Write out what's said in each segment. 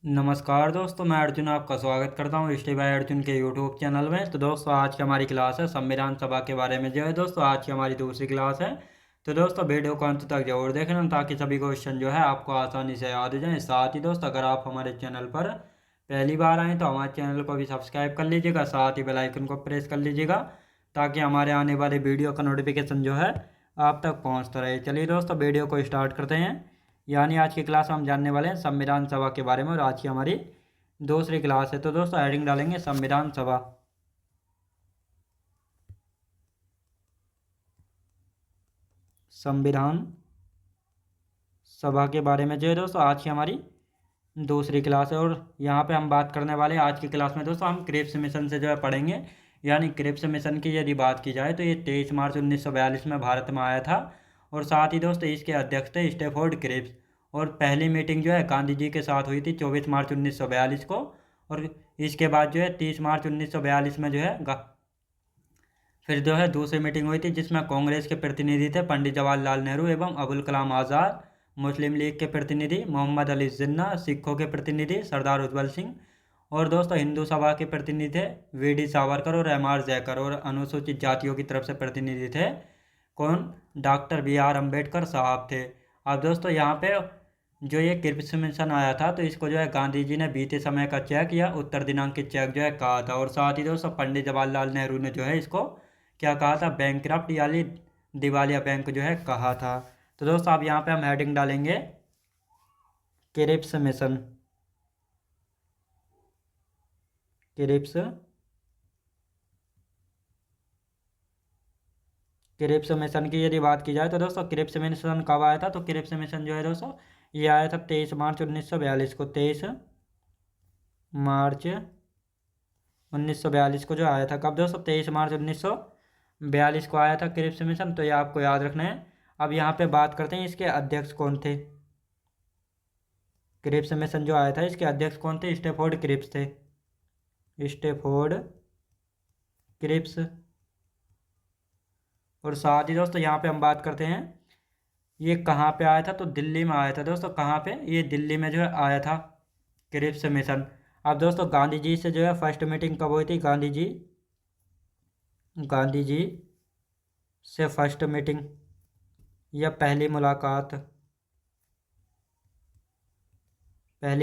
नमस्कार दोस्तों, मैं अर्जुन आपका स्वागत करता हूँ स्टे बाय अर्जुन के यूट्यूब चैनल में। तो दोस्तों, आज की हमारी क्लास है संविधान सभा के बारे में। जो है दोस्तों, आज की हमारी दूसरी क्लास है। तो दोस्तों, वीडियो को अंत तक जरूर देखना ताकि सभी क्वेश्चन जो है आपको आसानी से याद हो जाए। साथ ही दोस्तों, अगर आप हमारे चैनल पर पहली बार आएँ तो हमारे चैनल को भी सब्सक्राइब कर लीजिएगा, साथ ही बेल आइकन को प्रेस कर लीजिएगा ताकि हमारे आने वाले वीडियो का नोटिफिकेशन जो है आप तक पहुँचता रहे। चलिए दोस्तों, वीडियो को स्टार्ट करते हैं। यानी आज की क्लास में हम जानने वाले हैं संविधान सभा के बारे में, और आज की हमारी दूसरी क्लास है। तो दोस्तों, हेडिंग डालेंगे संविधान सभा। संविधान सभा के बारे में जो है दोस्तों, आज की हमारी दूसरी क्लास है। और यहाँ पे हम बात करने वाले हैं आज की क्लास में दोस्तों, हम क्रिप्स मिशन से जो है पढ़ेंगे। यानी क्रिप्स मिशन की यदि बात की जाए तो ये 23 मार्च 1942 में भारत में आया था। और साथ ही दोस्तों, इसके अध्यक्ष थे स्टैफोर्ड क्रिप्स। और पहली मीटिंग जो है गांधी जी के साथ हुई थी 24 मार्च 1942 को। और इसके बाद जो है 30 मार्च 1942 में जो है फिर जो है दूसरी मीटिंग हुई थी, जिसमें कांग्रेस के प्रतिनिधि थे पंडित जवाहरलाल नेहरू एवं अबुल कलाम आज़ाद, मुस्लिम लीग के प्रतिनिधि मोहम्मद अली जिन्ना, सिखों के प्रतिनिधि सरदार उज्जवल सिंह, और दोस्तों हिंदू सभा के प्रतिनिधि थे वीडी सावरकर और एम आर जयकर, और अनुसूचित जातियों की तरफ से प्रतिनिधि थे कौन, डॉक्टर बी आर अम्बेडकर साहब थे। अब दोस्तों, यहाँ पे जो ये क्रिप्स मिशन आया था तो इसको जो है गांधी जी ने बीते समय का चेक या उत्तर दिनांकित चेक जो है कहा था। और साथ ही दोस्तों, पंडित जवाहरलाल नेहरू ने जो है इसको क्या कहा था, बैंकक्रप्ट यानी दिवालिया बैंक जो है कहा था। तो दोस्तों, अब यहाँ पे हम हेडिंग डालेंगे Cripps mission. Cripps Cripps mission की यदि बात की जाए तो दोस्तों, क्रिप्स मिशन कब आया था, तो क्रिप्स मिशन जो है दोस्तों ये आया था 23 मार्च 1942 को। 23 मार्च 1942 को जो आया था। कब दोस्तों, 23 मार्च 1942 को आया था क्रिप्स मिशन। तो ये आपको याद रखना है। अब यहाँ पे बात करते हैं इसके अध्यक्ष कौन थे। क्रिप्स मिशन जो आया था इसके अध्यक्ष कौन थे, स्टैफोर्ड क्रिप्स थे। Stafford Cripps. और साथ ही दोस्तों, यहाँ पे हम बात करते हैं ये कहाँ पे आया था, तो दिल्ली में आया था दोस्तों। कहाँ पे, ये दिल्ली में जो है आया था क्रिप्स मिशन। अब दोस्तों, गांधी जी से जो है फर्स्ट मीटिंग कब हुई थी, गांधी जी से फर्स्ट मीटिंग या पहली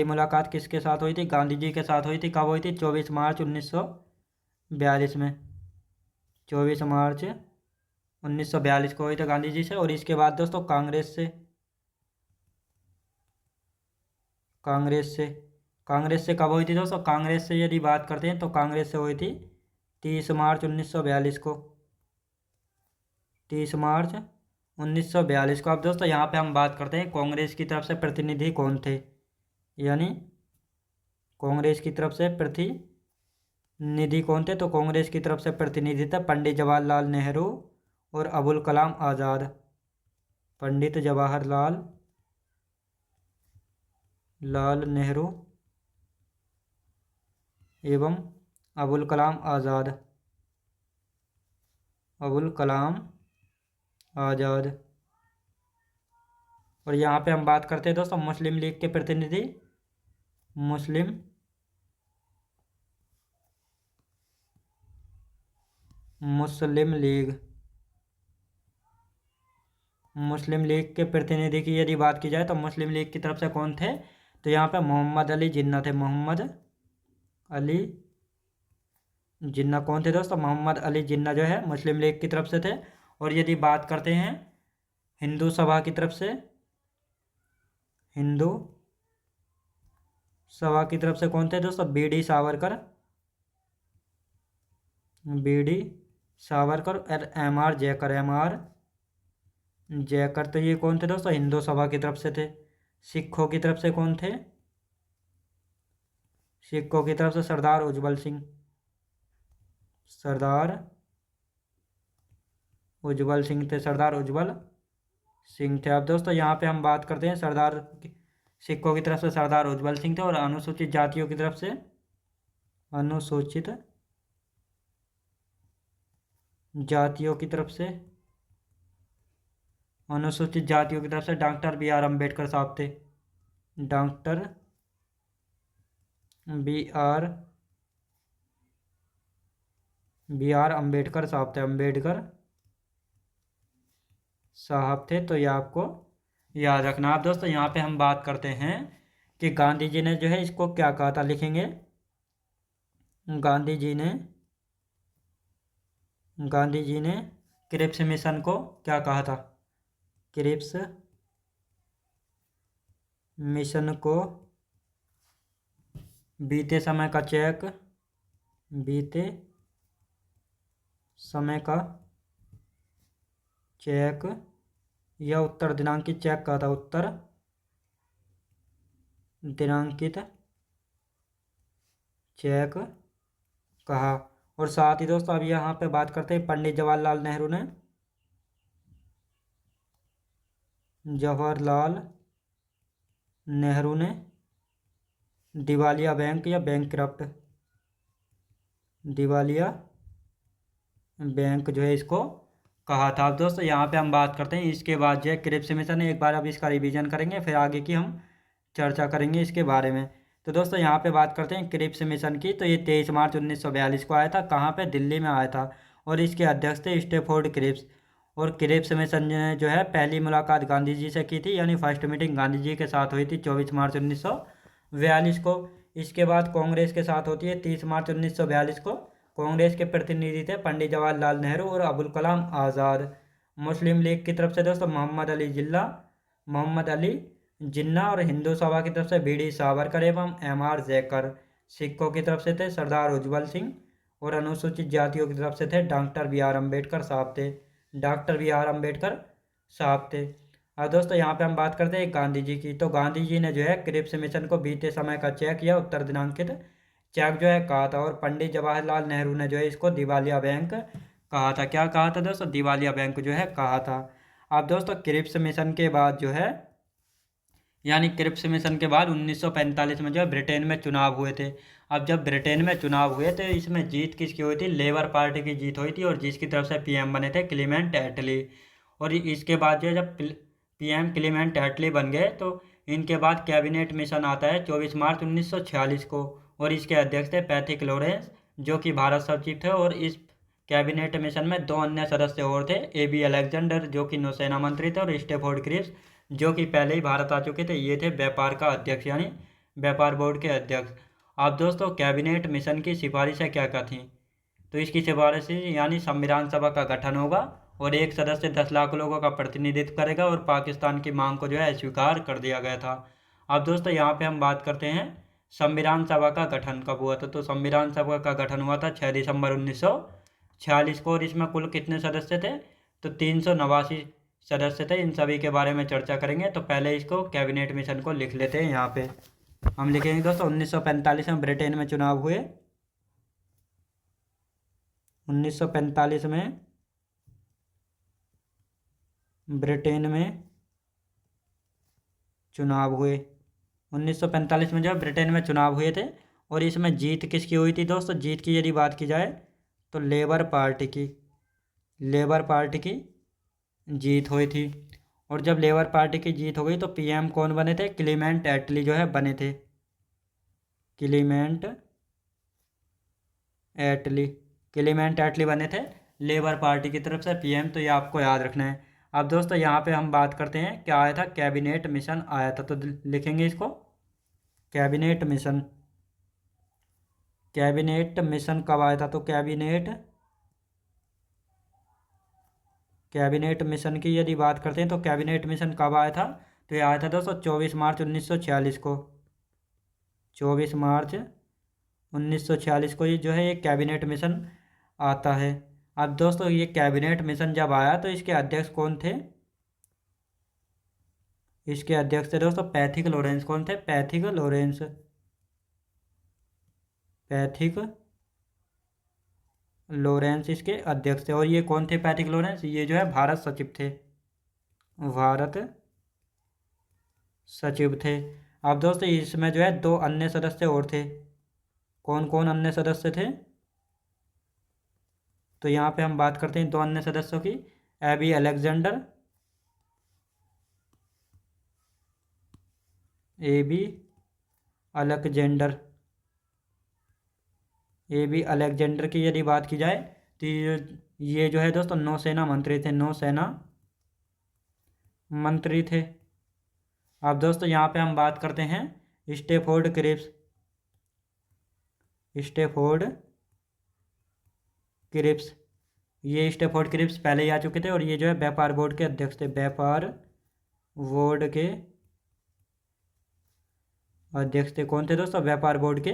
मुलाकात किसके साथ हुई थी, गांधी जी के साथ हुई थी। कब हुई थी, 24 मार्च 1942 में। 24 मार्च 1942 को हुई थी गांधी जी से। और इसके बाद दोस्तों, कांग्रेस से कांग्रेस से कब हुई थी दोस्तों, कांग्रेस से यदि बात करते हैं तो कांग्रेस से हुई थी 30 मार्च 1942 को। 30 मार्च 1942 को। अब दोस्तों, यहाँ पे हम बात करते हैं कांग्रेस की तरफ से प्रतिनिधि कौन थे। यानी कांग्रेस की तरफ से प्रतिनिधि कौन थे, तो कांग्रेस की तरफ से प्रतिनिधि थे पंडित जवाहरलाल नेहरू और अबुल कलाम आज़ाद। पंडित जवाहरलाल नेहरू एवं अबुल कलाम आज़ाद। अबुल कलाम आज़ाद। और यहाँ पे हम बात करते हैं दोस्तों मुस्लिम लीग के प्रतिनिधि, मुस्लिम मुस्लिम लीग मुस्लिम लीग के प्रतिनिधि की यदि बात की जाए तो मुस्लिम लीग की तरफ से कौन थे, तो यहाँ पे मोहम्मद अली जिन्ना थे। मोहम्मद अली जिन्ना कौन थे दोस्तों, मोहम्मद अली जिन्ना जो है मुस्लिम लीग की तरफ से थे। और यदि बात करते हैं हिंदू सभा की तरफ से, हिंदू सभा की तरफ से कौन थे दोस्तों, बी डी सावरकर और एम आर जयकर। तो ये कौन थे दोस्तों, हिंदू सभा की तरफ से थे। सिखों की तरफ से कौन थे, सिखों की तरफ से सरदार उज्जवल सिंह। सरदार उज्जवल सिंह थे, सरदार उज्जवल सिंह थे। अब दोस्तों, यहाँ पे हम बात करते हैं सिखों की तरफ से सरदार उज्जवल सिंह थे। और अनुसूचित जातियों की तरफ से अनुसूचित जातियों की तरफ से अनुसूचित जातियों की तरफ से डॉक्टर बी आर अम्बेडकर साहब थे। डॉक्टर बी आर अम्बेडकर साहब थे। तो ये आपको याद रखना। आप दोस्तों यहाँ पे हम बात करते हैं कि गांधी जी ने जो है इसको क्या कहा था, लिखेंगे। गांधी जी ने क्रिप्स मिशन को क्या कहा था? क्रिप्स मिशन को बीते समय का चेक या उत्तर दिनांकित चेक कहा था, उत्तर दिनांकित चेक कहा। और साथ ही दोस्तों अब यहाँ पे बात करते हैं पंडित जवाहरलाल नेहरू ने दिवालिया बैंक या दिवालिया बैंक जो है इसको कहा था। अब दोस्तों यहाँ पे हम बात करते हैं इसके बाद जो है क्रिप्स मिशन है, एक बार अब इसका रिवीजन करेंगे, फिर आगे की हम चर्चा करेंगे इसके बारे में। तो दोस्तों यहाँ पे बात करते हैं क्रिप्स मिशन की। तो ये 23 मार्च 1942 को आया था। कहाँ पे? दिल्ली में आया था। और इसके अध्यक्ष थे स्टेफोर्ड क्रिप्स। और क्रिप्स मिशन ने जो है पहली मुलाकात गांधी जी से की थी, यानी फर्स्ट मीटिंग गांधी जी के साथ हुई थी 24 मार्च 1942 को। इसके बाद कांग्रेस के साथ होती है 30 मार्च 1942 को। कांग्रेस के प्रतिनिधि थे पंडित जवाहरलाल नेहरू और अबुल कलाम आज़ाद। मुस्लिम लीग की तरफ से दोस्तों मोहम्मद अली जिन्ना और हिंदू सभा की तरफ से बी.डी. सावरकर एवं एम.आर. जयकर। सिखों की तरफ से थे सरदार उज्जवल सिंह और अनुसूचित जातियों की तरफ से थे डॉक्टर बी.आर. अम्बेडकर साहब थे। और दोस्तों यहाँ पे हम बात करते हैं गांधी जी की। तो गांधी जी ने जो है क्रिप्स मिशन को बीते समय का चेक या उत्तर दिनांकित चेक जो है कहा था। और पंडित जवाहरलाल नेहरू ने जो है इसको दिवालिया बैंक कहा था। क्या कहा था दोस्तों? दिवालिया बैंक जो है कहा था। अब दोस्तों क्रिप्स मिशन के बाद जो है, यानी क्रिप्स मिशन के बाद 1945 में जो है ब्रिटेन में चुनाव हुए थे। अब जब ब्रिटेन में चुनाव हुए तो इसमें जीत किसकी हुई थी? लेबर पार्टी की जीत हुई थी। और जिसकी तरफ से पीएम बने थे क्लीमेंट एटली। और इसके बाद जो है जब पीएम क्लीमेंट एटली बन गए तो इनके बाद कैबिनेट मिशन आता है 24 मार्च 1946 को। और इसके अध्यक्ष थे पैथिक लॉरेंस, जो कि भारत सचिव थे। और इस कैबिनेट मिशन में दो अन्य सदस्य और थे, ए.बी. अलेक्जेंडर जो कि नौसेना मंत्री थे, और स्टेफोर्ड क्रिप्स जो कि पहले ही भारत आ चुके थे। ये थे व्यापार का अध्यक्ष, यानी व्यापार बोर्ड के अध्यक्ष। अब दोस्तों कैबिनेट मिशन की सिफारिशें क्या क्या थी? तो इसकी सिफारिशें यानी संविधान सभा का गठन होगा और एक सदस्य 10 लाख लोगों का प्रतिनिधित्व करेगा। और पाकिस्तान की मांग को जो है अस्वीकार कर दिया गया था। अब दोस्तों यहाँ पे हम बात करते हैं संविधान सभा का गठन कब हुआ था। तो संविधान सभा का गठन हुआ था 6 दिसंबर 1946 को। और इसमें कुल कितने सदस्य थे? तो 389 सदस्य थे। इन सभी के बारे में चर्चा करेंगे। तो पहले इसको कैबिनेट मिशन को लिख लेते हैं। यहाँ पे हम लिखेंगे दोस्तों 1945 में ब्रिटेन में चुनाव हुए। 1945 में ब्रिटेन में चुनाव हुए। 1945 में जब ब्रिटेन में चुनाव हुए थे। और इसमें जीत किसकी हुई थी दोस्तों? जीत की यदि बात की जाए तो लेबर पार्टी की जीत हुई थी। और जब लेबर पार्टी की जीत हो गई तो पीएम कौन बने थे? क्लीमेंट एटली जो है बने थे। क्लीमेंट एटली बने थे लेबर पार्टी की तरफ से पीएम। तो ये आपको याद रखना है। अब दोस्तों यहाँ पे हम बात करते हैं क्या आया था? कैबिनेट मिशन आया था। तो लिखेंगे इसको कैबिनेट मिशन कब आया था? तो कैबिनेट मिशन की यदि बात करते हैं तो कैबिनेट मिशन कब आया था? तो ये आया था दोस्तों 24 मार्च 1946 को। 24 मार्च 1946 को ये जो है ये कैबिनेट मिशन आता है। अब दोस्तों ये कैबिनेट मिशन जब आया तो इसके अध्यक्ष कौन थे? इसके अध्यक्ष थे दोस्तों पैथिक लॉरेंस। कौन थे? पैथिक लॉरेंस इसके अध्यक्ष थे। और ये कौन थे पैथिक लॉरेंस? ये जो है भारत सचिव थे। अब दोस्तों इसमें जो है दो अन्य सदस्य और थे। कौन कौन अन्य सदस्य थे? तो यहाँ पे हम बात करते हैं दो अन्य सदस्यों की। ए.बी. अलेक्जेंडर ये भी अलेक्जेंडर की यदि बात की जाए तो ये जो है दोस्तों नौसेना मंत्री थे, नौसेना मंत्री थे। अब दोस्तों यहाँ पे हम बात करते हैं स्टेफोर्ड क्रिप्स। स्टेफोर्ड क्रिप्स, ये स्टेफोर्ड क्रिप्स पहले ही आ चुके थे और ये जो है व्यापार बोर्ड के अध्यक्ष थे। व्यापार बोर्ड के अध्यक्ष थे। कौन थे दोस्तों? व्यापार बोर्ड के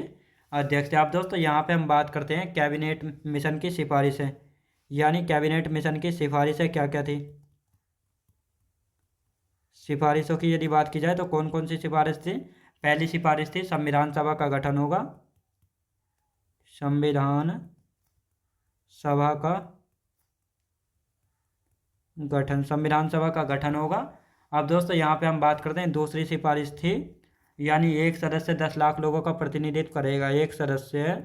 अध्यक्ष थे। अब दोस्तों यहाँ पे हम बात करते हैं कैबिनेट मिशन की सिफारिशें, यानी कैबिनेट मिशन की सिफारिशें क्या क्या थी। सिफारिशों की यदि बात की जाए तो कौन कौन सी सिफारिश थी? पहली सिफारिश थी संविधान सभा का गठन होगा। संविधान सभा का गठन, संविधान सभा का गठन होगा। अब दोस्तों यहाँ पे हम बात करते हैं दूसरी सिफारिश थी, यानी एक सदस्य 10 लाख लोगों का प्रतिनिधित्व करेगा। एक सदस्य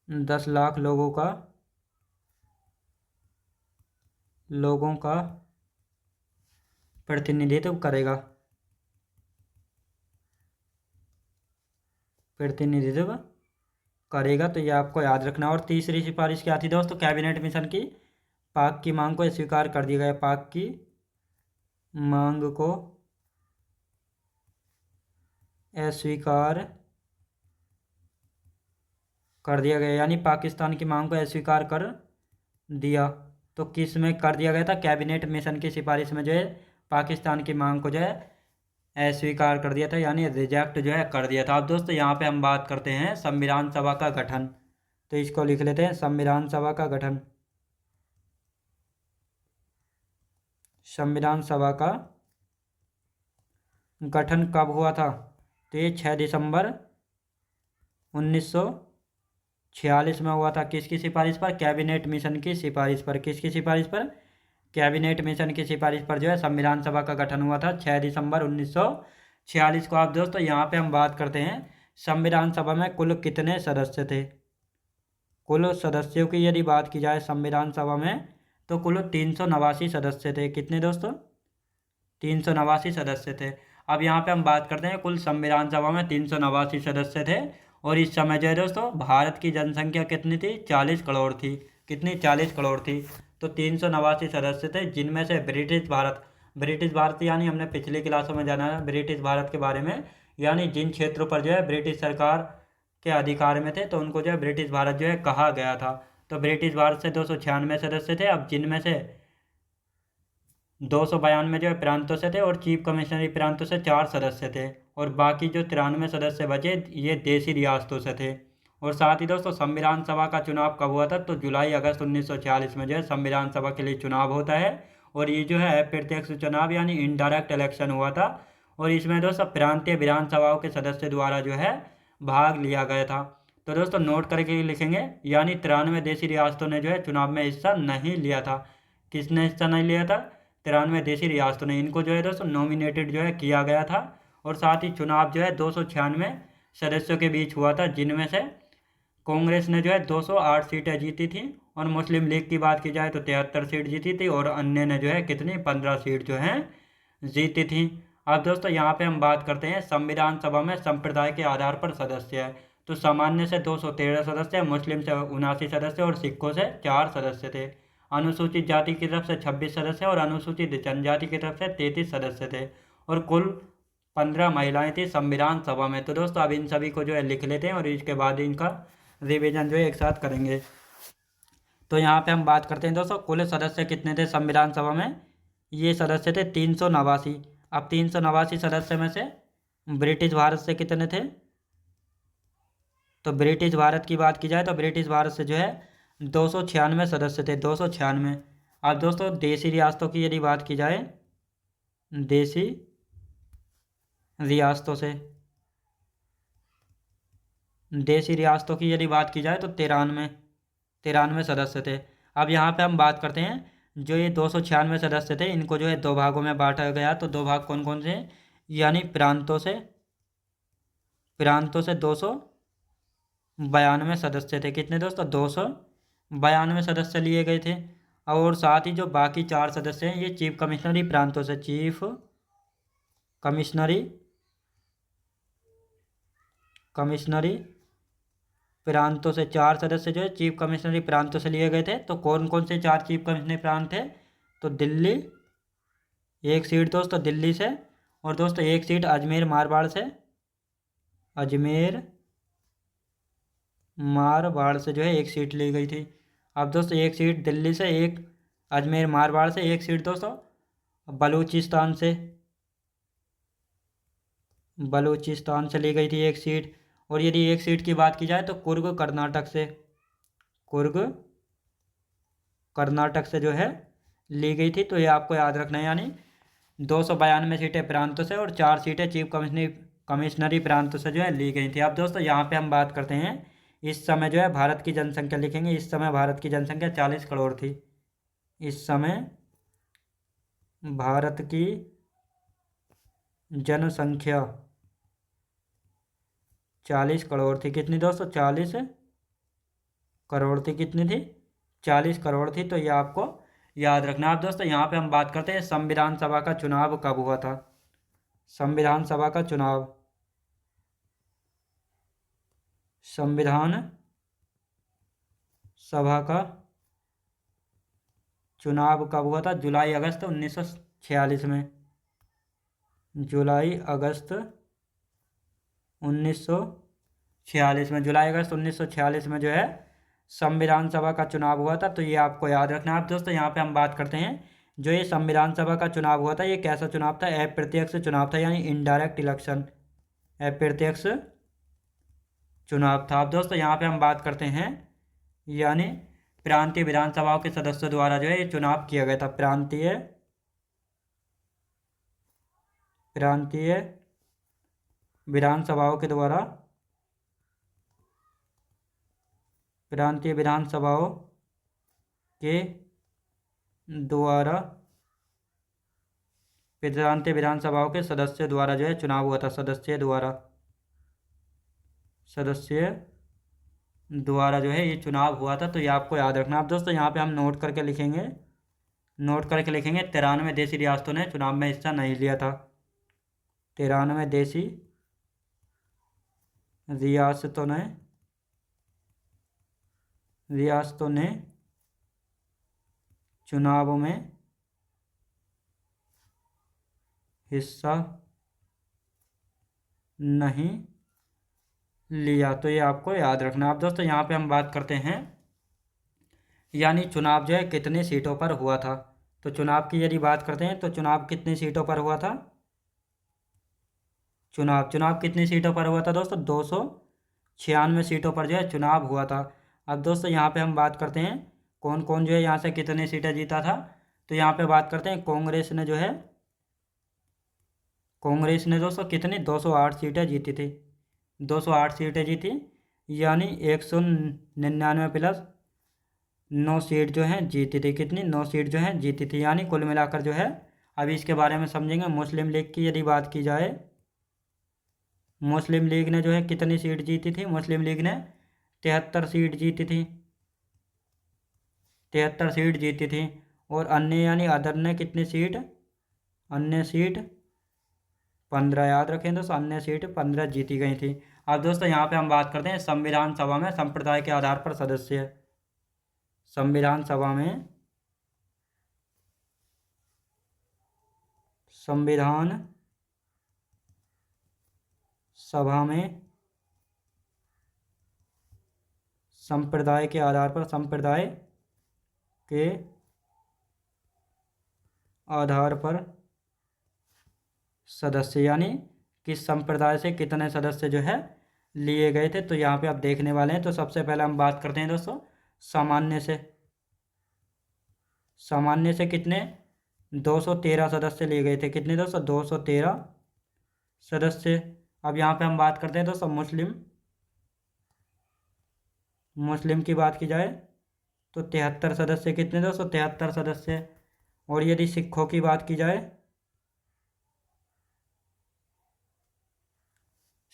10 लाख लोगों का प्रतिनिधित्व करेगा। तो ये आपको याद रखना। और तीसरी सिफारिश क्या थी दोस्तों? कैबिनेट मिशन की पाक की मांग को स्वीकार कर दिया गया। पाक की मांग को अस्वीकार कर दिया गया, यानी पाकिस्तान की मांग को अस्वीकार कर दिया। तो किस में कर दिया गया था? कैबिनेट मिशन की सिफारिश में जो है पाकिस्तान की मांग को जो है अस्वीकार कर दिया था, यानी रिजेक्ट जो है कर दिया था। अब दोस्तों यहाँ पे हम बात करते हैं संविधान सभा का गठन, तो इसको लिख लेते हैं संविधान सभा का गठन। संविधान सभा का गठन कब हुआ था? तो ये 6 दिसंबर 1946 में हुआ था। किसकी सिफारिश पर? कैबिनेट मिशन की सिफारिश पर। किसकी सिफारिश पर? कैबिनेट मिशन की सिफारिश पर जो है संविधान सभा का गठन हुआ था 6 दिसंबर 1946 को। आप दोस्तों यहाँ पे हम बात करते हैं संविधान सभा में कुल कितने सदस्य थे। कुल सदस्यों की यदि बात की जाए संविधान सभा में तो कुल 389 सदस्य थे। कितने दोस्तों? 389 सदस्य थे। अब यहाँ पे हम बात करते हैं कुल संविधान सभा में 389 सदस्य थे। और इस समय जो है दोस्तों भारत की जनसंख्या कितनी थी? 40 करोड़ थी। कितनी? 40 करोड़ थी। तो 389 सदस्य थे, जिनमें से ब्रिटिश भारत यानी हमने पिछली क्लासों में जाना है ब्रिटिश भारत के बारे में, यानी जिन क्षेत्रों पर जो है ब्रिटिश सरकार के अधिकार में थे तो उनको जो है ब्रिटिश भारत जो है कहा गया था। तो ब्रिटिश भारत से 296 सदस्य थे। अब जिनमें से 292 जो है प्रांतों से थे और चीफ कमिश्नरी प्रांतों से 4 सदस्य थे, और बाकी जो 93 सदस्य बचे ये देशी रियासतों से थे। और साथ ही दोस्तों संविधान सभा का चुनाव कब हुआ था? तो जुलाई अगस्त 1946 में जो है संविधान सभा के लिए चुनाव होता है। और ये जो है प्रत्यक्ष चुनाव यानी इनडायरेक्ट इलेक्शन हुआ था। और इसमें दोस्तों प्रांतीय विधानसभाओं के सदस्य द्वारा जो है भाग लिया गया था। तो दोस्तों नोट करके लिखेंगे, यानी 93 देशी रियासतों ने जो है चुनाव में हिस्सा नहीं लिया था। किसने हिस्सा नहीं लिया था? 93 देशी रियासतों ने। इनको जो है दोस्तों नॉमिनेटेड जो है किया गया था। और साथ ही चुनाव जो है 296 सदस्यों के बीच हुआ था, जिनमें से कांग्रेस ने जो है 208 सीटें जीती थी, और मुस्लिम लीग की बात की जाए तो 73 सीट जीती थी, और अन्य ने जो है कितनी? 15 सीट जो है जीती थी। अब दोस्तों यहाँ पे हम बात करते हैं संविधान सभा में संप्रदाय के आधार पर सदस्य है। तो सामान्य से 213 सदस्य, मुस्लिम से 79 सदस्य और सिखों से 4 सदस्य थे। अनुसूचित जाति की तरफ से 26 सदस्य और अनुसूचित जनजाति की तरफ से 33 सदस्य थे, और कुल 15 महिलाएं थी संविधान सभा में। तो दोस्तों अब इन सभी को जो है लिख लेते हैं और इसके बाद इनका रिवीजन जो है एक साथ करेंगे। तो यहाँ पे हम बात करते हैं दोस्तों कुल सदस्य कितने थे संविधान सभा में? ये सदस्य थे 389। अब 389 सदस्य में से ब्रिटिश भारत से कितने थे? तो ब्रिटिश भारत की बात की जाए तो ब्रिटिश भारत से जो है 296 सदस्य थे, 296। अब दोस्तों देशी रियासतों की यदि बात की जाए, देशी रियासतों की यदि बात की जाए तो 93 सदस्य थे। अब यहाँ पे हम बात करते हैं जो ये 296 सदस्य थे इनको जो है 2 भागों में बांटा गया। तो 2 भाग कौन कौन से? यानी प्रांतों से 292 सदस्य थे। कितने दोस्तों? 292 सदस्य लिए गए थे। और साथ ही जो बाकी 4 सदस्य हैं ये चीफ कमिश्नरी प्रांतों से, चीफ कमिश्नरी कमिश्नरी प्रांतों से 4 सदस्य जो है चीफ कमिश्नरी प्रांतों से लिए गए थे। तो कौन कौन से 4 चीफ कमिश्नरी प्रांत थे? तो दिल्ली, एक सीट दोस्तों दिल्ली से, और दोस्तों एक सीट अजमेर मारवाड़ से, अजमेर मारवाड़ से जो है एक सीट ली गई थी। अब दोस्तों एक सीट दिल्ली से, एक अजमेर मारवाड़ से, एक सीट दोस्तों बलूचिस्तान से ली गई थी एक सीट। और यदि एक सीट की बात की जाए तो कुर्ग कर्नाटक से जो है ली गई थी। तो ये आपको याद रखना है, यानी 292 सीटें प्रांतों से और 4 सीटें चीफ कमिश्नरी प्रांतों से जो है ली गई थी। अब दोस्तों यहाँ पे हम बात करते हैं, इस समय जो है भारत की जनसंख्या लिखेंगे। इस समय भारत की जनसंख्या 40 करोड़ थी। इस समय भारत की जनसंख्या 40 करोड़ थी। कितनी दोस्तों? 40 करोड़ थी। कितनी थी? 40 करोड़ थी। तो ये आपको याद रखना। अब दोस्तों यहाँ पे हम बात करते हैं संविधान सभा का चुनाव कब हुआ था। संविधान सभा का चुनाव संविधान सभा का चुनाव कब हुआ था? जुलाई अगस्त 1946 में। जुलाई अगस्त 1946 में, जुलाई अगस्त 1946 में जो है संविधान सभा का चुनाव हुआ था। तो ये आपको याद रखना है। अब दोस्तों यहाँ पे हम बात करते हैं, जो ये संविधान सभा का चुनाव हुआ था ये कैसा चुनाव था? अप्रत्यक्ष चुनाव था, यानी इनडायरेक्ट इलेक्शन, अप्रत्यक्ष चुनाव था। अब दोस्तों यहाँ पे हम बात करते हैं, यानी प्रांतीय विधानसभाओं के सदस्यों द्वारा जो है ये चुनाव किया गया था। प्रांतीय विधानसभाओं के द्वारा, प्रांतीय विधानसभाओं के द्वारा, प्रांतीय विधानसभाओं के सदस्य द्वारा जो है चुनाव हुआ था। सदस्य द्वारा जो है ये चुनाव हुआ था। तो ये आपको याद रखना। अब दोस्तों यहाँ पे हम नोट करके लिखेंगे 93 देशी रियासतों ने चुनाव में हिस्सा नहीं लिया था। 93 देशी रियासतों ने चुनाव में हिस्सा नहीं लिया। तो ये आपको याद रखना। अब दोस्तों यहाँ पे हम बात करते हैं, यानी चुनाव जो है कितनी सीटों पर हुआ था। तो चुनाव की यदि बात करते हैं तो चुनाव कितनी सीटों पर हुआ था? चुनाव कितनी सीटों पर हुआ था दोस्तों? 296 सीटों पर जो है चुनाव हुआ था। अब दोस्तों यहाँ पे हम बात करते हैं कौन कौन जो है यहाँ से कितनी सीटें जीता था। तो यहाँ पे बात करते हैं कांग्रेस ने दोस्तों कितनी 208 सीटें जीती थी। 208 सीटें जीती, यानी 199 प्लस 9 सीट जो हैं जीती थी। कितनी? 9 सीट जो हैं जीती थी, यानी कुल मिलाकर जो है, अभी इसके बारे में समझेंगे। मुस्लिम लीग की यदि बात की जाए, मुस्लिम लीग ने जो है कितनी सीट जीती थी? मुस्लिम लीग ने 73 सीट जीती थी। 73 सीट जीती थी। और अन्य यानी अदर ने कितनी सीट? अन्य सीट 15, याद रखें दोस्तों, अन्य सीट 15 जीती गई थी। अब दोस्तों यहाँ पे हम बात करते हैं संविधान सभा में संप्रदाय के आधार पर सदस्य। संविधान सभा में संप्रदाय के आधार पर, संप्रदाय के आधार पर सदस्य, यानी किस संप्रदाय से कितने सदस्य जो है लिए गए थे। तो यहाँ पे आप देखने वाले हैं। तो सबसे पहले हम बात करते हैं दोस्तों सामान्य से कितने? 213 सदस्य लिए गए थे। कितने दोस्तों? 213 सदस्य। अब यहाँ पे हम बात करते हैं दोस्तों मुस्लिम की बात की जाए तो 73 सदस्य। कितने दोस्तों? 73 सदस्य। और यदि सिखों की बात की जाए,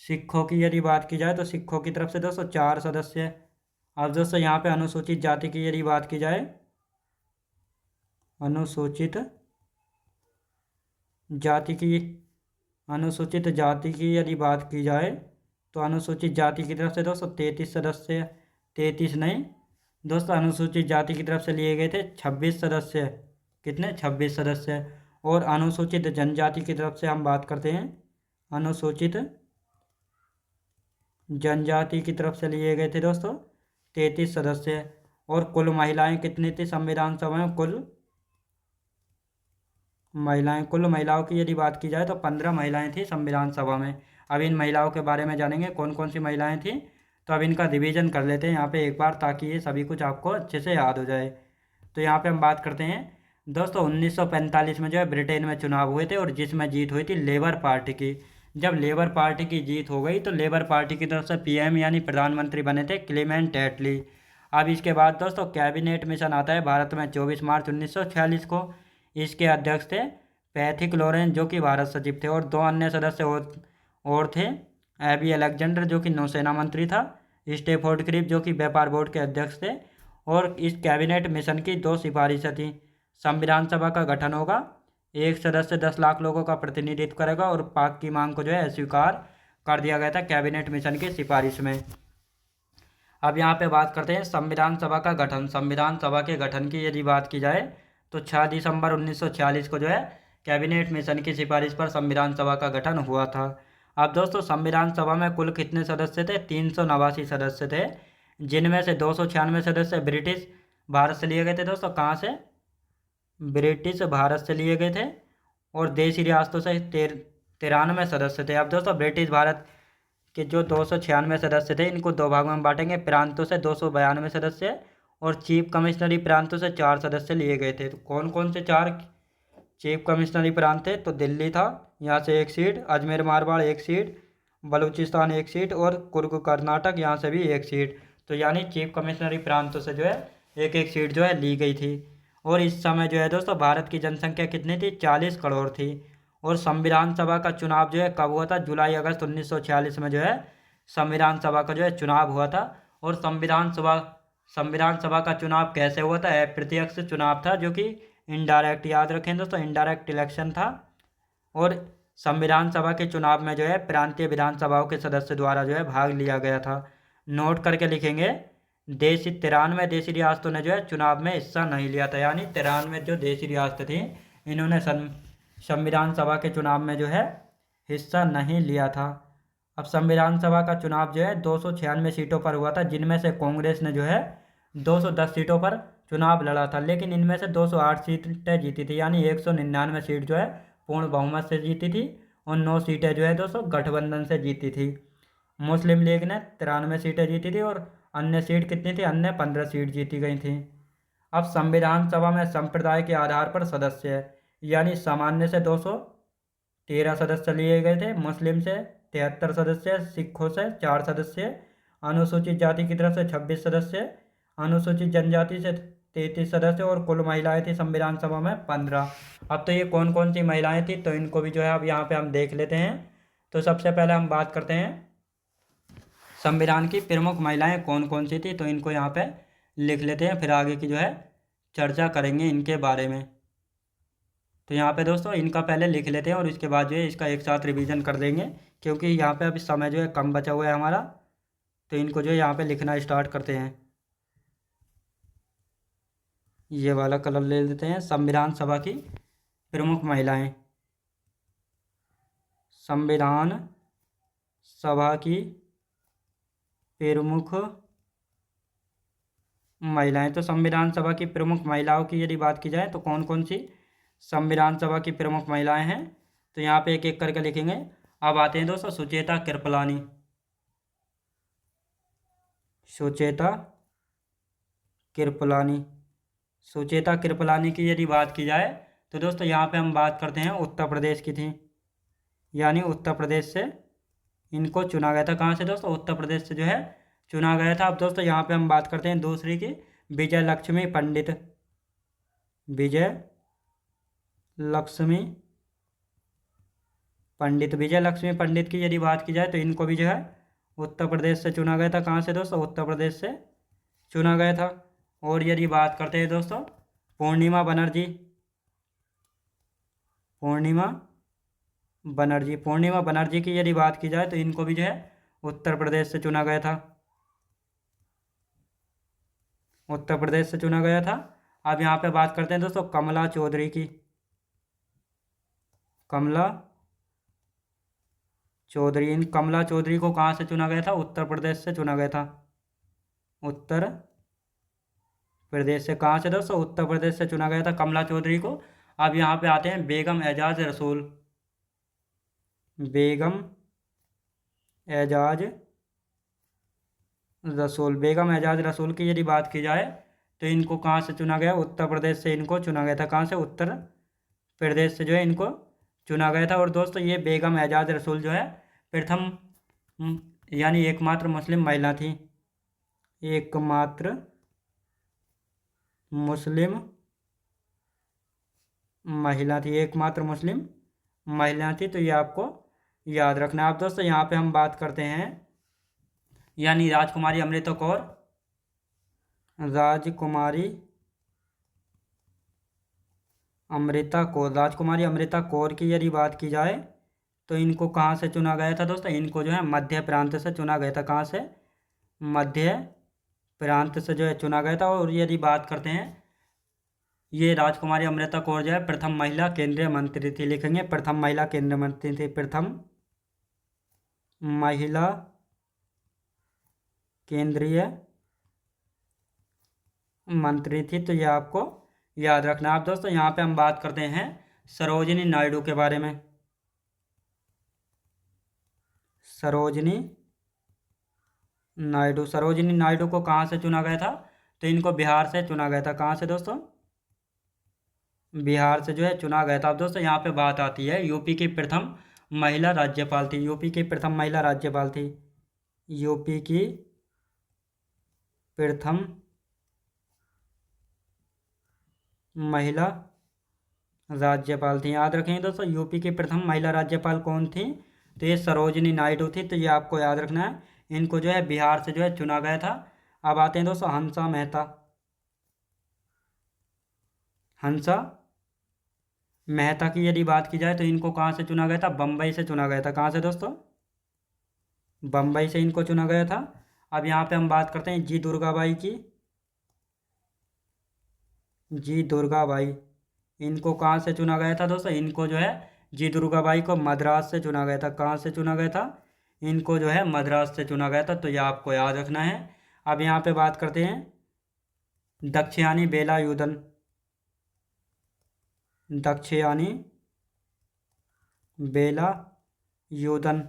सिखों की यदि बात की जाए तो सिखों की तरफ से दोस्तों 4 सदस्य। अब दोस्तों यहाँ पे अनुसूचित जाति की यदि बात की जाए, अनुसूचित जाति की अनुसूचित जाति की यदि बात की जाए तो अनुसूचित जाति की तरफ से दोस्तों 33 सदस्य, 33 नहीं दोस्तों, अनुसूचित जाति की तरफ से लिए गए थे 26 सदस्य। कितने? 26 सदस्य। और अनुसूचित जनजाति की तरफ से हम बात करते हैं, अनुसूचित जनजाति की तरफ से लिए गए थे दोस्तों 33 सदस्य। और कुल महिलाएं कितनी थी संविधान सभा में? कुल महिलाओं की यदि बात की जाए तो 15 महिलाएं थी संविधान सभा में। अब इन महिलाओं के बारे में जानेंगे कौन कौन सी महिलाएं थी। तो अब इनका रिवीजन कर लेते हैं यहाँ पे एक बार, ताकि ये सभी कुछ आपको अच्छे से याद हो जाए। तो यहाँ पे हम बात करते हैं दोस्तों 1945 में जो है ब्रिटेन में चुनाव हुए थे, और जिसमें जीत हुई थी लेबर पार्टी की। जब लेबर पार्टी की जीत हो गई तो लेबर पार्टी की तरफ से पीएम यानी प्रधानमंत्री बने थे क्लेमेंट एटली। अब इसके बाद दोस्तों कैबिनेट मिशन आता है भारत में 24 मार्च 1946 को। इसके अध्यक्ष थे पैथिक लॉरेंस जो कि भारत सचिव थे, और दो अन्य सदस्य और थे, एबी अलेक्जेंडर जो कि नौसेना मंत्री था, स्टेफोर्ड क्रिप जो कि व्यापार बोर्ड के अध्यक्ष थे। और इस कैबिनेट मिशन की दो सिफारिशें थी। संविधान सभा का गठन होगा, एक सदस्य 10 लाख लोगों का प्रतिनिधित्व करेगा, और पाक की मांग को जो है अस्वीकार कर दिया गया था कैबिनेट मिशन की सिफारिश में। अब यहाँ पे बात करते हैं संविधान सभा का गठन। संविधान सभा के गठन की यदि बात की जाए तो 6 दिसंबर 1946 को जो है कैबिनेट मिशन की सिफारिश पर संविधान सभा का गठन हुआ था। अब दोस्तों संविधान सभा में कुल कितने सदस्य थे? 389 सदस्य थे, जिनमें से 296 सदस्य ब्रिटिश भारत से लिए गए थे। दोस्तों कहाँ से? ब्रिटिश भारत से लिए गए थे। और देशी रियासतों से 93 सदस्य थे। अब दोस्तों ब्रिटिश भारत के जो 296 सदस्य थे इनको दो भागों में बांटेंगे। प्रांतों से 292 सदस्य और चीफ कमिश्नरी प्रांतों से 4 सदस्य लिए गए थे। तो कौन कौन से 4 चीफ कमिश्नरी प्रांत थे? तो दिल्ली था, यहाँ से 1 seat, Ajmer Marwar 1 seat, Balochistan 1 seat, और कुर्ग कर्नाटक यहाँ से भी 1 सीट। तो यानी चीफ कमिश्नरी प्रांतों से जो है एक एक सीट जो है ली गई थी। और इस समय जो है दोस्तों भारत की जनसंख्या कितनी थी? 40 करोड़ थी। और संविधान सभा का चुनाव जो है कब हुआ था? जुलाई अगस्त 1946 में जो है संविधान सभा का जो है चुनाव हुआ था। और संविधान सभा का चुनाव कैसे हुआ था? अप्रत्यक्ष चुनाव था, जो कि इनडायरेक्ट, याद रखें दोस्तों, इनडायरेक्ट इलेक्शन था। और संविधान सभा के चुनाव में जो है प्रांतीय विधानसभाओं के सदस्य द्वारा जो है भाग लिया गया था। नोट करके लिखेंगे, 93 देशी रियासतों ने जो है चुनाव में हिस्सा नहीं लिया था। यानी 93 जो देशी रियासतें थी इन्होंने संविधान सभा के चुनाव में जो है हिस्सा नहीं लिया था। अब संविधान सभा का चुनाव जो है 296 सीटों पर हुआ था, जिनमें से कांग्रेस ने जो है 210 सीटों पर चुनाव लड़ा था, लेकिन इनमें से 208 सीटें जीती थी। यानी 199 सीट जो है पूर्ण बहुमत से जीती थी, और 9 सीटें जो है दोस्तों गठबंधन से जीती थी। मुस्लिम लीग ने 93 सीटें जीती थी, और अन्य सीट कितनी थी? अन्य 15 सीट जीती गई थी। अब संविधान सभा में संप्रदाय के आधार पर सदस्य है, यानी सामान्य से 213 सदस्य लिए गए थे, मुस्लिम से 73 सदस्य, सिखों से 4 सदस्य, अनुसूचित जाति की तरफ से 26 सदस्य, अनुसूचित जनजाति से 33 सदस्य, और कुल महिलाएं थी संविधान सभा में 15। अब तो ये कौन कौन सी महिलाएं थी तो इनको भी जो है अब यहाँ पे हम देख लेते हैं। तो सबसे पहले हम बात करते हैं संविधान की प्रमुख महिलाएं कौन कौन सी थी, तो इनको यहाँ पे लिख लेते हैं, फिर आगे की जो है चर्चा करेंगे इनके बारे में। तो यहाँ पे दोस्तों इनका पहले लिख लेते हैं, और इसके बाद जो है इसका एक साथ रिवीजन कर देंगे, क्योंकि यहाँ पे अभी समय जो है कम बचा हुआ है हमारा। तो इनको जो है यहाँ पे लिखना स्टार्ट करते हैं। ये वाला कलर ले लेते हैं। संविधान सभा की प्रमुख महिलाएं, संविधान सभा की प्रमुख महिलाएं। तो संविधान सभा की प्रमुख महिलाओं की यदि बात की जाए तो कौन कौन सी संविधान सभा की प्रमुख महिलाएं हैं, तो यहाँ पे एक एक करके लिखेंगे। अब आते हैं दोस्तों सुचेता कृपलानी। सुचेता कृपलानी, सुचेता कृपलानी की यदि बात की जाए तो दोस्तों यहाँ पे हम बात करते हैं उत्तर प्रदेश की थी, यानी उत्तर प्रदेश से इनको चुना गया था। कहाँ से दोस्तों? उत्तर प्रदेश से जो है चुना गया था। अब दोस्तों यहाँ पे हम बात करते हैं दूसरी की, विजय लक्ष्मी पंडित। विजय लक्ष्मी पंडित, विजय लक्ष्मी पंडित की यदि बात की जाए तो इनको भी जो है उत्तर प्रदेश से चुना गया था। कहाँ से दोस्तों? उत्तर प्रदेश से चुना गया था। और यदि बात करते हैं दोस्तों पूर्णिमा बनर्जी, पूर्णिमा बनर्जी, पूर्णिमा बनर्जी की यदि बात की जाए तो इनको भी जो है उत्तर प्रदेश से चुना गया था, उत्तर प्रदेश से चुना गया था। अब यहाँ पे बात करते हैं दोस्तों कमला चौधरी की। कमला चौधरी, इन कमला चौधरी को कहाँ से चुना गया था? उत्तर प्रदेश से चुना गया था, उत्तर प्रदेश से। कहाँ से दोस्तों? उत्तर प्रदेश से चुना गया था कमला चौधरी को। अब यहाँ पे आते हैं बेगम एजाज रसूल। बेगम एजाज रसूल, बेगम एजाज रसूल की यदि बात की जाए तो इनको कहाँ से चुना गया? उत्तर प्रदेश से इनको चुना गया था। कहाँ से? उत्तर प्रदेश से जो है इनको चुना गया था। और दोस्तों ये बेगम एजाज रसूल जो है प्रथम यानी एकमात्र मुस्लिम महिला थी, एकमात्र मुस्लिम महिला थी, एकमात्र मुस्लिम महिला थी। तो ये आपको याद रखना है। अब दोस्तों यहाँ पे हम बात करते हैं यानी राजकुमारी अमृता कौर, राजकुमारी अमृता कौर, राजकुमारी अमृता कौर की यदि बात की जाए तो इनको कहाँ से चुना गया था दोस्तों? इनको जो है मध्य प्रांत से चुना गया था। कहाँ से? मध्य प्रांत से जो है चुना गया था। और यदि बात करते हैं ये राजकुमारी अमृता कौर जो है प्रथम महिला केंद्रीय मंत्री थी, लिखेंगे प्रथम महिला केंद्रीय मंत्री थी, प्रथम महिला केंद्रीय मंत्री थी। तो ये आपको याद रखना। आप दोस्तों यहाँ पे हम बात करते हैं सरोजिनी नायडू के बारे में। सरोजिनी नायडू, सरोजिनी नायडू को कहाँ से चुना गया था? तो इनको बिहार से चुना गया था। कहाँ से दोस्तों? बिहार से जो है चुना गया था। अब दोस्तों यहाँ पे बात आती है यूपी की प्रथम महिला राज्यपाल थी, यूपी की प्रथम महिला राज्यपाल थी, यूपी की प्रथम महिला राज्यपाल थी। याद रखेंगे दोस्तों यूपी की प्रथम महिला राज्यपाल कौन थी? तो ये सरोजिनी नायडू थी। तो ये आपको याद रखना है, इनको जो है बिहार से जो है चुना गया था। अब आते हैं दोस्तों हंसा मेहता। हंसा मेहता की यदि बात की जाए तो इनको कहाँ से चुना गया था? बम्बई से चुना गया था। कहाँ से दोस्तों? बम्बई से इनको चुना गया था। अब यहाँ पे हम बात करते हैं जी दुर्गाबाई की। जी दुर्गाबाई, इनको कहाँ से चुना गया था दोस्तों? इनको जो है जी दुर्गाबाई को मद्रास से चुना गया था। कहाँ से चुना गया था? इनको जो है मद्रास से चुना गया था। तो यह आपको याद रखना है। अब यहाँ पे बात करते हैं दक्षयानी बेलायुधन। दक्षयानी बेलायुधन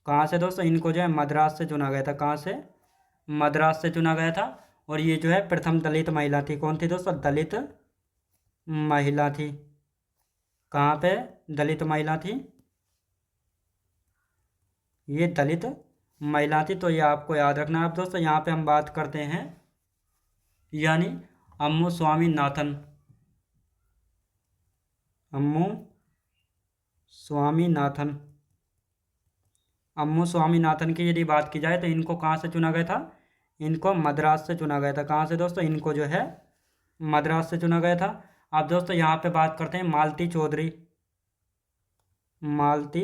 कहाँ से दोस्तों? इनको जो है मद्रास से चुना गया था। कहाँ से? मद्रास से चुना गया था। और ये जो है प्रथम दलित महिला थी। कौन थी दोस्तों? दलित महिला थी। कहाँ पे दलित महिला थी? ये दलित महिला थी। तो ये आपको याद रखना है। अब दोस्तों यहाँ पे हम बात करते हैं यानी अम्मू स्वामीनाथन। अम्मू स्वामीनाथन, अम्मू स्वामीनाथन की यदि बात की जाए तो इनको कहाँ से चुना गया था? इनको मद्रास से चुना गया था। कहाँ से दोस्तों? इनको जो है मद्रास से चुना गया था। अब दोस्तों यहाँ पे बात करते हैं मालती चौधरी। मालती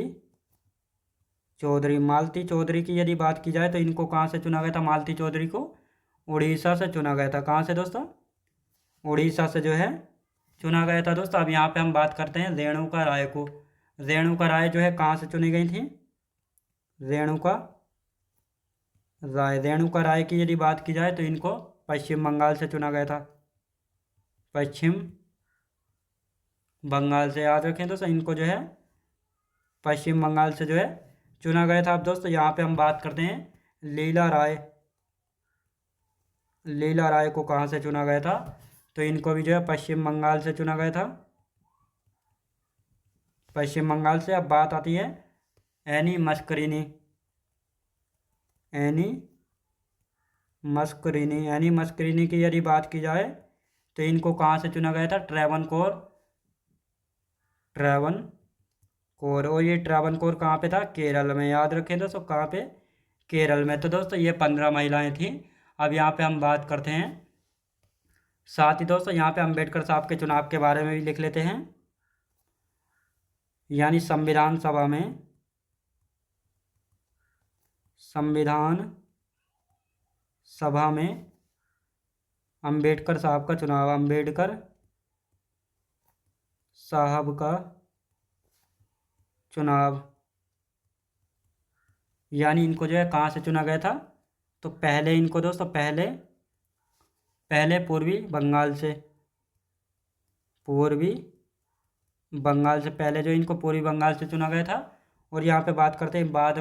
चौधरी, मालती चौधरी की यदि बात की जाए तो इनको कहाँ से चुना गया था? मालती चौधरी को उड़ीसा से चुना गया था। कहाँ से दोस्तों? उड़ीसा से जो है चुना गया था दोस्तों। अब यहाँ पे हम बात करते हैं रेणुका राय को। रेणुका राय जो है कहाँ से चुनी गई थी? रेणुका राय, रेणुका राय की यदि बात की जाए तो इनको पश्चिम बंगाल से चुना गया था। पश्चिम बंगाल से, याद रखें दोस्तों, इनको जो है पश्चिम बंगाल से जो है चुना गया था। अब दोस्तों यहाँ पे हम बात करते हैं लीला राय। लीला राय को कहाँ से चुना गया था? तो इनको भी जो है पश्चिम बंगाल से चुना गया था, पश्चिम बंगाल से। अब बात आती है एनी मस्करीनी। एनी मस्करीनी, एनी मस्करीनी की यदि बात की जाए तो इनको कहाँ से चुना गया था? ट्रैवनकोर, ट्रैवनकोर। और ये ट्रैवनकोर कहाँ पे था? केरल में। याद रखें दोस्तों, कहाँ पे? केरल में। तो दोस्तों ये 15 महिलाएं थीं। अब यहाँ पे हम बात करते हैं, साथ ही दोस्तों यहाँ पे अम्बेडकर साहब के चुनाव के बारे में भी लिख लेते हैं। यानी संविधान सभा में अंबेडकर साहब का चुनाव, अंबेडकर साहब का चुनाव। यानी इनको जो है कहाँ से चुना गया था, तो पहले इनको दोस्तों पहले पूर्वी बंगाल से पहले जो इनको पूर्वी बंगाल से चुना गया था। और यहाँ पे बात करते हैं बाद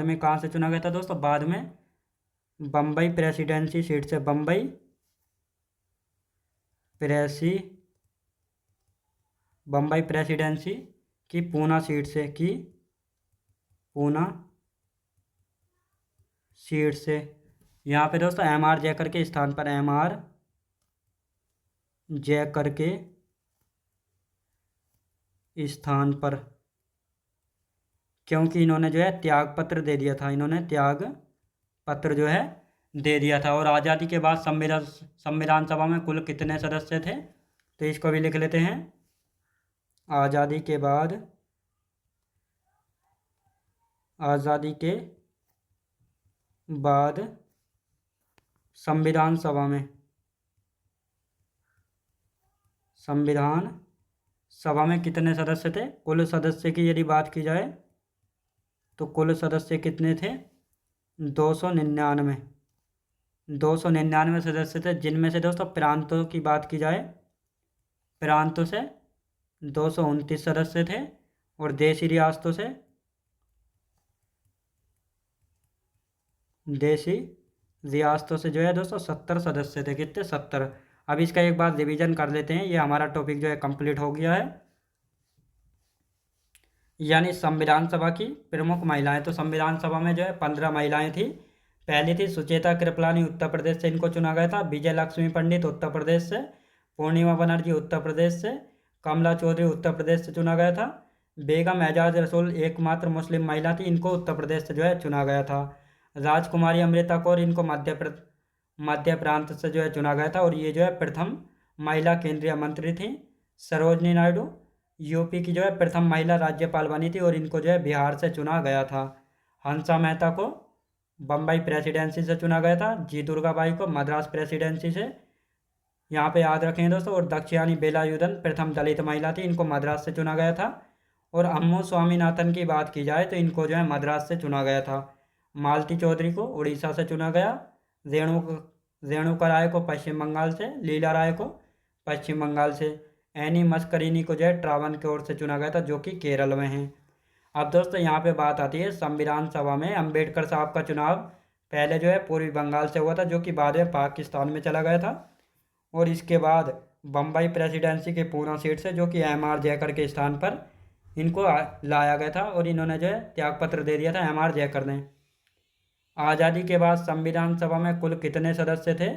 में कहाँ से चुना गया था दोस्तों, बाद में बम्बई प्रेसिडेंसी सीट से, बम्बई प्रेसिडेंसी की पूना सीट से यहाँ पे दोस्तों MR जयकर के स्थान पर, MR जयकर के स्थान पर, क्योंकि इन्होंने जो है त्याग पत्र दे दिया था, जो है दे दिया था। और आज़ादी के बाद संविधान सभा में कुल कितने सदस्य थे, तो इसको भी लिख लेते हैं। आज़ादी के बाद संविधान सभा में कितने सदस्य थे, कुल सदस्य की यदि बात की जाए तो कुल सदस्य कितने थे, 299 सदस्य थे, जिनमें से दोस्तों प्रांतों की बात की जाए, प्रांतों से 229 सदस्य थे, और देशी रियासतों से जो है दोस्तों 70 सदस्य थे। कितने, 70। अब इसका एक बार रिवीजन कर लेते हैं, ये हमारा टॉपिक जो है कंप्लीट हो गया है। यानी संविधान सभा की प्रमुख महिलाएं, तो संविधान सभा में जो है 15 महिलाएं थी। पहली थी सुचेता कृपलानी, उत्तर प्रदेश से इनको चुना गया था। विजय लक्ष्मी पंडित उत्तर प्रदेश से, पूर्णिमा बनर्जी उत्तर प्रदेश से, कमला चौधरी उत्तर प्रदेश से चुना गया था। बेगम एजाज रसूल एकमात्र मुस्लिम महिला थी, इनको उत्तर प्रदेश से जो है चुना गया था। राजकुमारी अमृता कौर, इनको मध्य प्रांत से जो है चुना गया था, और ये जो है प्रथम महिला केंद्रीय मंत्री थी। सरोजनी नायडू यूपी की जो है प्रथम महिला राज्यपाल बनी थी, और इनको जो है बिहार से चुना गया था। हंसा मेहता को बम्बई प्रेसिडेंसी से चुना गया था। जी दुर्गाबाई को मद्रास प्रेसिडेंसी से, यहाँ पे याद रखें दोस्तों। और दक्षियानी बेलायुधन प्रथम दलित महिला थी, इनको मद्रास से चुना गया था। और अम्मू स्वामीनाथन की बात की जाए तो इनको जो है मद्रास से चुना गया था। मालती चौधरी को उड़ीसा से चुना गया। रेणुका राय को पश्चिम बंगाल से, लीला राय को पश्चिम बंगाल से। एनी मस्करीनी को जो है ट्रावणकोर से चुना गया था, जो कि केरल में है। अब दोस्तों यहाँ पे बात आती है संविधान सभा में अंबेडकर साहब का चुनाव पहले जो है पूर्वी बंगाल से हुआ था, जो कि बाद में पाकिस्तान में चला गया था। और इसके बाद बम्बई प्रेसिडेंसी के पूना सीट से, जो कि MR जयकर के स्थान पर इनको लाया गया था, और इन्होंने जो है त्यागपत्र दे दिया था MR जयकर ने। आज़ादी के बाद संविधान सभा में कुल कितने सदस्य थे,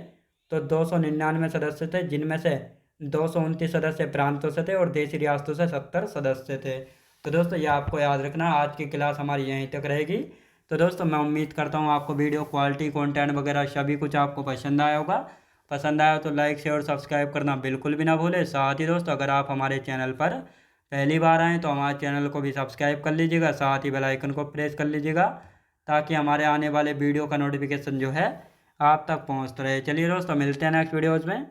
तो 299 सदस्य थे, जिनमें से 229 सदस्य प्रांतों से थे, और देशी रियासतों से 70 सदस्य थे। तो दोस्तों ये आपको याद रखना, आज की क्लास हमारी यहीं तक रहेगी। तो दोस्तों मैं उम्मीद करता हूँ आपको वीडियो क्वालिटी, कंटेंट वगैरह सभी कुछ आपको पसंद आया होगा। पसंद आया तो लाइक शेयर और सब्सक्राइब करना बिल्कुल भी ना भूलें। साथ ही दोस्तों अगर आप हमारे चैनल पर पहली बार आएँ तो हमारे चैनल को भी सब्सक्राइब कर लीजिएगा, साथ ही बेल आइकन को प्रेस कर लीजिएगा, ताकि हमारे आने वाले वीडियो का नोटिफिकेशन जो है आप तक पहुँचता रहे। चलिए दोस्तों मिलते हैं नेक्स्ट वीडियोज़ में।